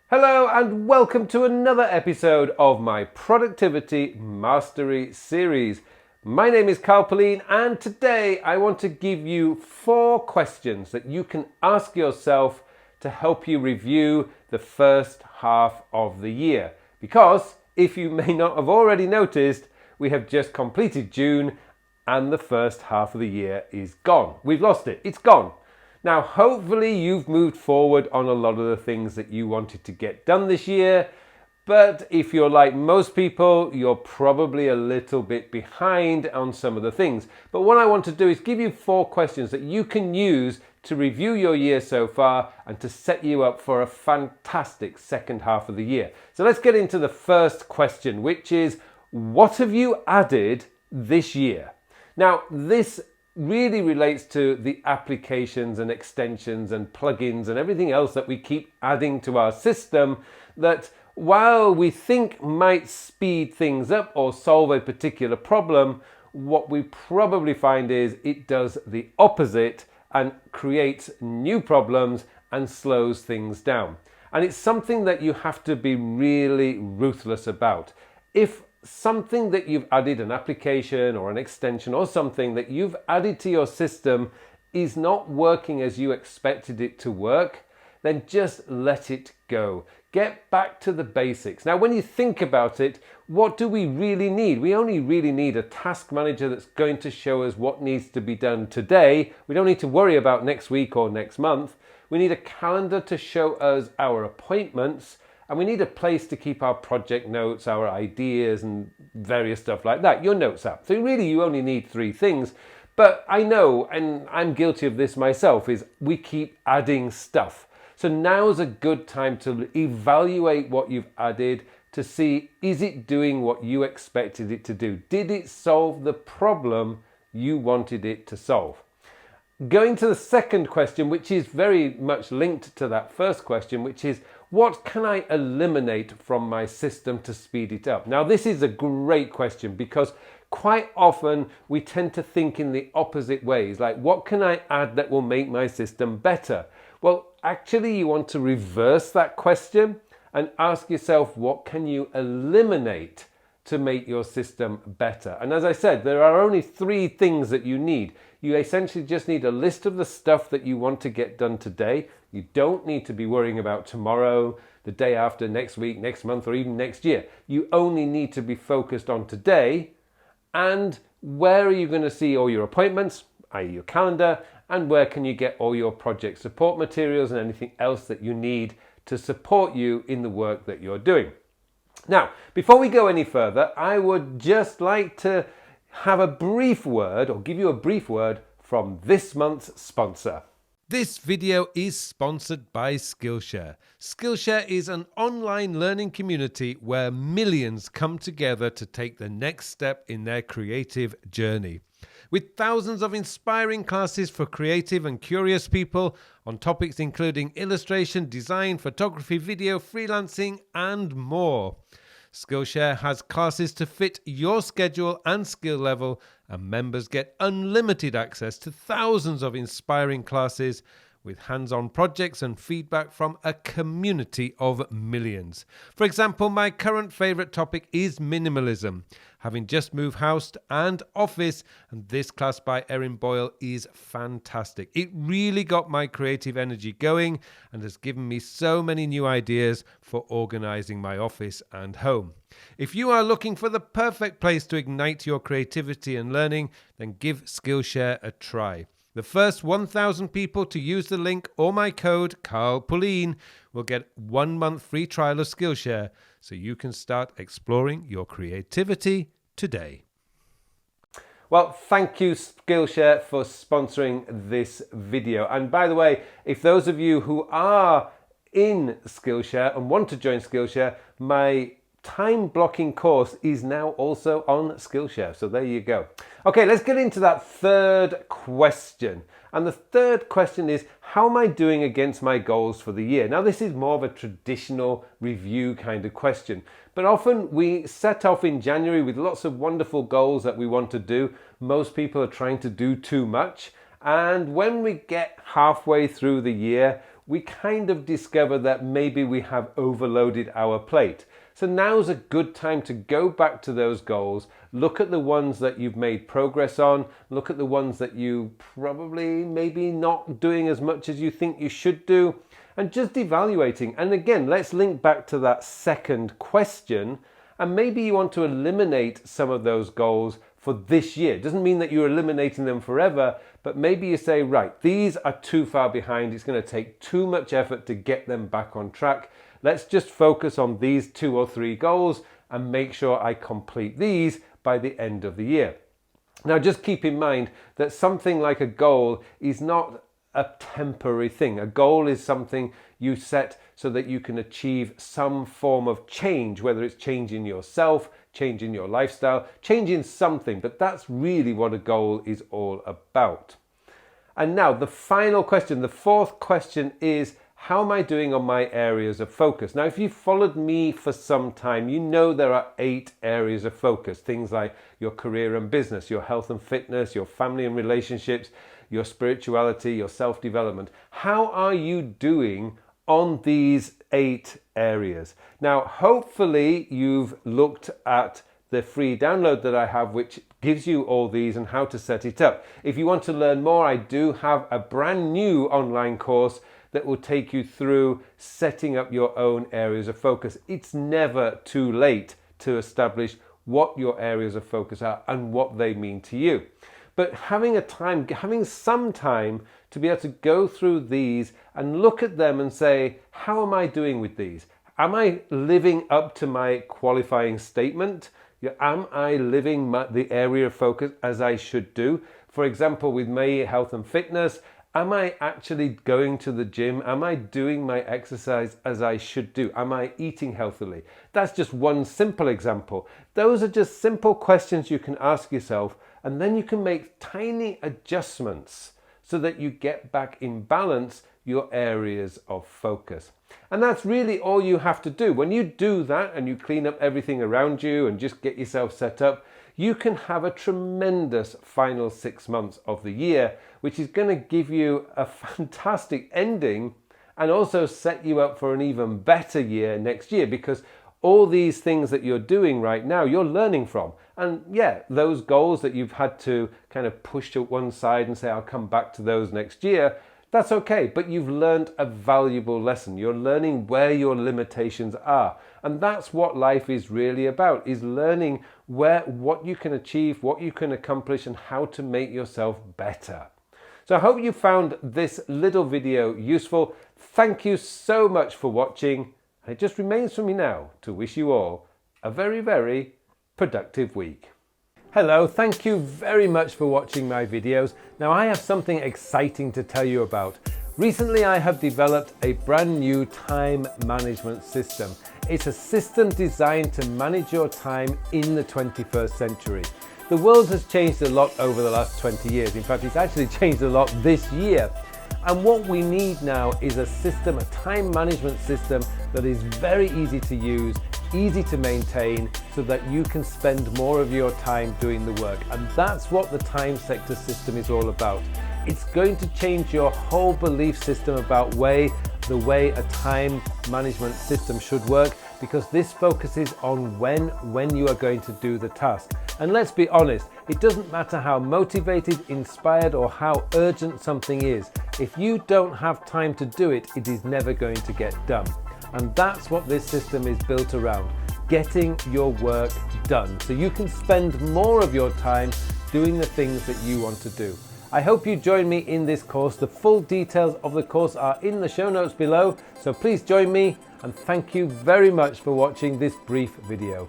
Hello and welcome to another episode of my Productivity Mastery series. My name is Carl Pauline and today I want to give you 4 questions that you can ask yourself to help you review the first half of the year. Because if you may not have already noticed, we have just completed June and the first half of the year is gone. We've lost it. It's gone. Now, hopefully you've moved forward on a lot of the things that you wanted to get done this year, but if you're like most people, you're probably a little bit behind on some of the things. But what I want to do is give you 4 questions that you can use to review your year so far and to set you up for a fantastic second half of the year. So let's get into the first question, which is, what have you added this year? Now, this really relates to the applications and extensions and plugins and everything else that we keep adding to our system that, while we think might speed things up or solve a particular problem, what we probably find is it does the opposite and creates new problems and slows things down. And it's something that you have to be really ruthless about. If something that you've added, an application or an extension or something that you've added to your system is not working as you expected it to work, then just let it go. Get back to the basics. Now, when you think about it, what do we really need? We only really need a task manager that's going to show us what needs to be done today. We don't need to worry about next week or next month. We need a calendar to show us our appointments. And we need a place to keep our project notes, our ideas and various stuff like that, your notes app. So really you only need 3 things. But I know, and I'm guilty of this myself, is we keep adding stuff. So now's a good time to evaluate what you've added to see, is it doing what you expected it to do? Did it solve the problem you wanted it to solve? Going to the second question, which is very much linked to that first question, which is, what can I eliminate from my system to speed it up? Now, this is a great question because quite often we tend to think in the opposite ways, like what can I add that will make my system better? Well, actually you want to reverse that question and ask yourself, what can you eliminate to make your system better? And as I said, there are only 3 things that you need. You essentially just need a list of the stuff that you want to get done today. You don't need to be worrying about tomorrow, the day after, next week, next month, or even next year. You only need to be focused on today and where are you going to see all your appointments, i.e. your calendar, and where can you get all your project support materials and anything else that you need to support you in the work that you're doing. Now, before we go any further, I would just like to have a brief word, or give you a brief word, from this month's sponsor. This video is sponsored by Skillshare. Skillshare is an online learning community where millions come together to take the next step in their creative journey. With thousands of inspiring classes for creative and curious people on topics including illustration, design, photography, video, freelancing, and more. Skillshare has classes to fit your schedule and skill level, and members get unlimited access to thousands of inspiring classes with hands-on projects and feedback from a community of millions. For example, my current favorite topic is minimalism. Having just moved house and office, and this class by Erin Boyle is fantastic. It really got my creative energy going and has given me so many new ideas for organizing my office and home. If you are looking for the perfect place to ignite your creativity and learning, then give Skillshare a try. The first 1,000 people to use the link or my code, Carl Pauline, will get 1 month free trial of Skillshare so you can start exploring your creativity today. Well, thank you Skillshare for sponsoring this video. And by the way, if those of you who are in Skillshare and want to join Skillshare, my time blocking course is now also on Skillshare. So there you go. Okay, let's get into that third question. And the third question is, how am I doing against my goals for the year? Now, this is more of a traditional review kind of question, but often we set off in January with lots of wonderful goals that we want to do. Most people are trying to do too much. And when we get halfway through the year, we kind of discover that maybe we have overloaded our plate. So now's a good time to go back to those goals, look at the ones that you've made progress on, look at the ones that you probably maybe not doing as much as you think you should do, and just evaluating. And again, let's link back to that second question, and maybe you want to eliminate some of those goals for this year. It doesn't mean that you're eliminating them forever, but maybe you say, right, these are too far behind. It's going to take too much effort to get them back on track. Let's just focus on these 2 or 3 goals and make sure I complete these by the end of the year. Now, just keep in mind that something like a goal is not a temporary thing. A goal is something you set so that you can achieve some form of change, whether it's changing yourself, changing your lifestyle, changing something, but that's really what a goal is all about. And now the final question, the 4th question is, how am I doing on my areas of focus? Now, if you've followed me for some time, you know there are 8 areas of focus. Things like your career and business, your health and fitness, your family and relationships, your spirituality, your self-development. How are you doing on these 8 areas? Now, hopefully you've looked at the free download that I have, which gives you all these and how to set it up. If you want to learn more, I do have a brand new online course that will take you through setting up your own areas of focus. It's never too late to establish what your areas of focus are and what they mean to you. But having some time to be able to go through these and look at them and say, how am I doing with these? Am I living up to my qualifying statement? Am I living the area of focus as I should do? For example, with my health and fitness, am I actually going to the gym? Am I doing my exercise as I should do? Am I eating healthily? That's just one simple example. Those are just simple questions you can ask yourself, and then you can make tiny adjustments so that you get back in balance your areas of focus. And that's really all you have to do. When you do that and you clean up everything around you and just get yourself set up, you can have a tremendous final 6 months of the year, which is going to give you a fantastic ending and also set you up for an even better year next year, because all these things that you're doing right now, you're learning from. And yeah, those goals that you've had to kind of push to one side and say, I'll come back to those next year, that's okay, but you've learned a valuable lesson. You're learning where your limitations are. And that's what life is really about, is learning what you can achieve, what you can accomplish, and how to make yourself better. So I hope you found this little video useful. Thank you so much for watching. And it just remains for me now to wish you all a very, very productive week. Hello, thank you very much for watching my videos. Now I have something exciting to tell you about. Recently I have developed a brand new time management system. It's a system designed to manage your time in the 21st century. The world has changed a lot over the last 20 years. In fact, it's actually changed a lot this year. And what we need now is a system, a time management system that is very easy to use, easy to maintain, so that you can spend more of your time doing the work. And that's what the time sector system is all about. It's going to change your whole belief system about the way a time management system should work, because this focuses on when you are going to do the task. And let's be honest, it doesn't matter how motivated, inspired, or how urgent something is. If you don't have time to do it, it is never going to get done. And that's what this system is built around, getting your work done, so you can spend more of your time doing the things that you want to do. I hope you join me in this course. The full details of the course are in the show notes below, so please join me, and thank you very much for watching this brief video.